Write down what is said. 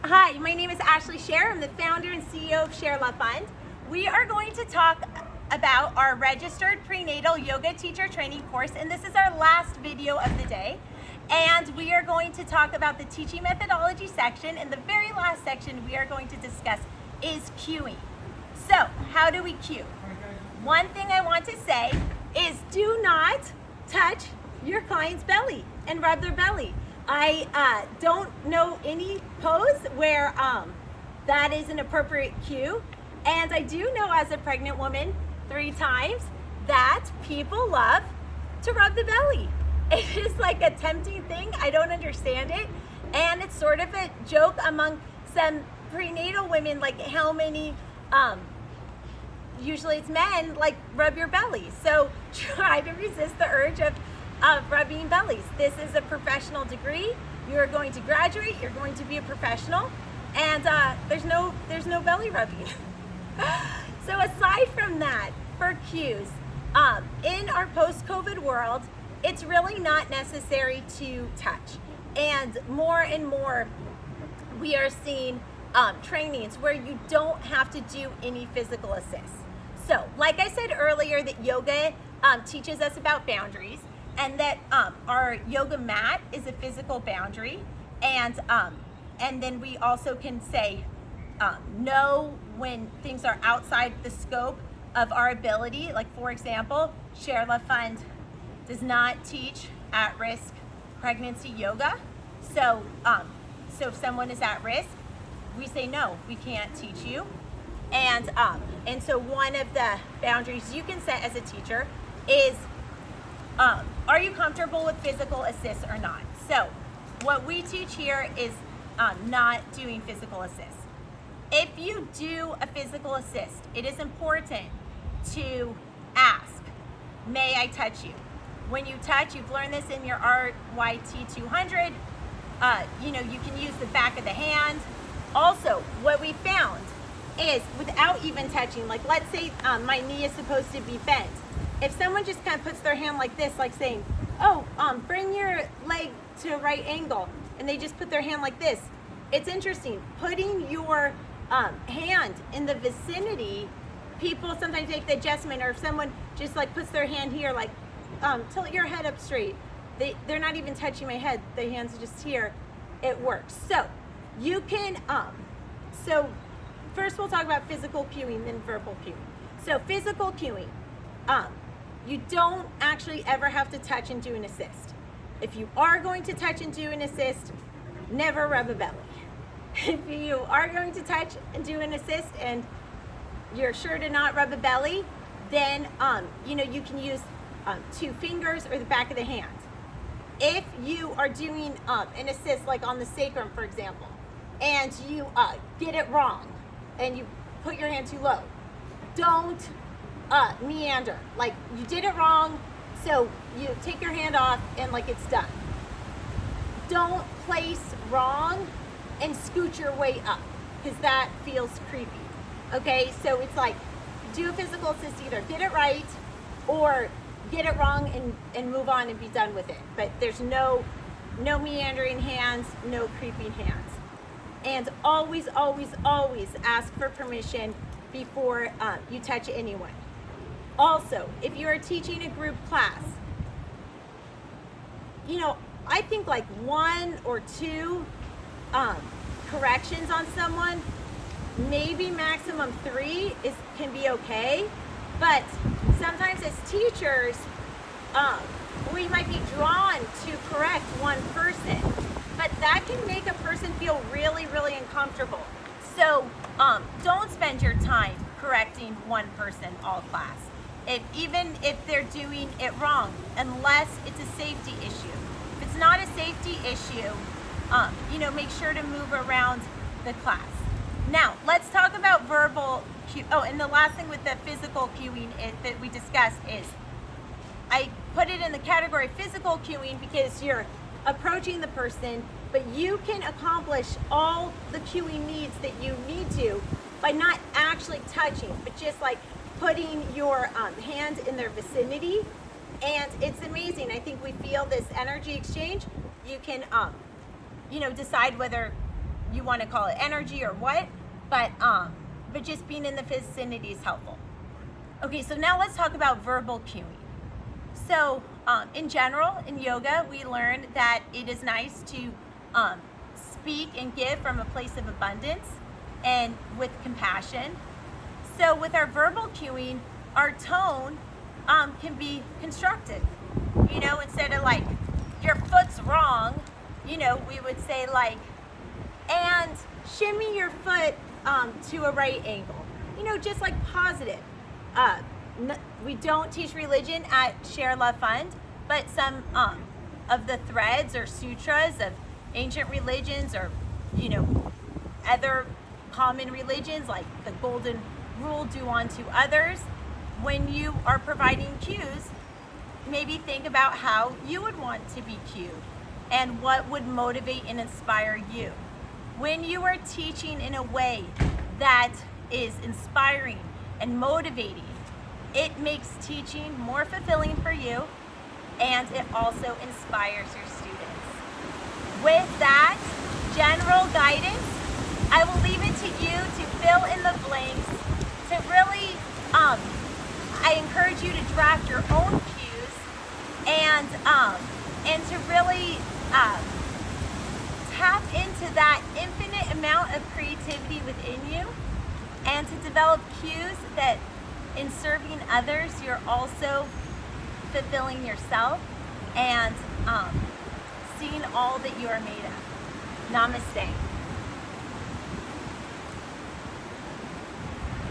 Hi, my name is Ashley Scher. I'm the founder and CEO of ShareLove.Fund. We are going to talk about our registered prenatal yoga teacher training course, and this is our last video of the day. And we are going to talk about the teaching methodology section, and the very last section we are going to discuss is cueing. So, how do we cue? One thing I want to say is do not touch your client's belly and rub their belly. I don't know any pose where that is an appropriate cue. And I do know as a pregnant woman 3 times that people love to rub the belly. It is like a tempting thing. I don't understand it. And it's sort of a joke among some prenatal women, like how many, usually it's men, like rub your belly. So try to resist the urge of rubbing bellies. This is a professional degree. You're going to graduate, you're going to be a professional, and there's no belly rubbing. So aside from that, for cues, in our post-COVID world, it's really not necessary to touch. And more, we are seeing trainings where you don't have to do any physical assist. So, like I said earlier, that yoga teaches us about boundaries, and that our yoga mat is a physical boundary, and then we also can say no when things are outside the scope of our ability. Like, for example, ShareLove.Fund does not teach at-risk pregnancy yoga. So if someone is at risk, we say no, we can't teach you. And so one of the boundaries you can set as a teacher is, are you comfortable with physical assist or not? So what we teach here is not doing physical assist. If you do a physical assist, it is important to ask, may I touch you? When you touch, you've learned this in your RPYT 200, you can use the back of the hand. Also, what we found is without even touching, like let's say my knee is supposed to be bent. If someone just kind of puts their hand like this, like saying, oh, bring your leg to a right angle, and they just put their hand like this, it's interesting. Putting your hand in the vicinity, people sometimes make the adjustment, or if someone just like puts their hand here, like tilt your head up straight, they're not even touching my head, the hand's are just here, it works. So you can, so first we'll talk about physical cueing, then verbal cueing. So physical cueing, you don't actually ever have to touch and do an assist. If you are going to touch and do an assist, never rub a belly. If you are going to touch and do an assist and you're sure to not rub a belly, then you can use 2 fingers or the back of the hand. If you are doing an assist, like on the sacrum, for example, and you get it wrong and you put your hand too low, don't meander. Like, you did it wrong, so you take your hand off and like it's done. Don't place wrong and scoot your way up, because that feels creepy. Okay, so it's like, do a physical assist, either get it right or get it wrong and move on and be done with it. But there's no meandering hands, no creeping hands. And always ask for permission before you touch anyone. Also, if you are teaching a group class, I think like 1 or 2 corrections on someone, maybe maximum 3 can be okay. But sometimes as teachers, we might be drawn to correct one person, but that can make a person feel really uncomfortable. So don't spend your time correcting one person all class, even if they're doing it wrong, unless it's a safety issue. If it's not a safety issue, make sure to move around the class. Now, let's talk about verbal cue. Oh, and the last thing with the physical cueing that we discussed is, I put it in the category physical cueing because you're approaching the person, but you can accomplish all the cueing needs that you need to by not actually touching, but just like putting your hand in their vicinity. And it's amazing. I think we feel this energy exchange. You can, decide whether you want to call it energy or what, but just being in the vicinity is helpful. Okay, so now let's talk about verbal cueing. So in general, in yoga, we learned that it is nice to speak and give from a place of abundance and with compassion. So with our verbal cueing, our tone can be constructive. You know, instead of like, your foot's wrong, you know, we would say like, and shimmy your foot to a right angle. You know, just like positive. We don't teach religion at ShareLove.Fund, but some of the threads or sutras of ancient religions, or, you know, other common religions like the golden rule, do unto others. When you are providing cues, maybe think about how you would want to be cued and what would motivate and inspire you. When you are teaching in a way that is inspiring and motivating, it makes teaching more fulfilling for you, and it also inspires your students. With that general guidance, I will leave it to you to fill in the blanks, to really, I encourage you to draft your own cues, and to really tap into that infinite amount of creativity within you, and to develop cues that in serving others, you're also fulfilling yourself and seeing all that you are made of. Namaste.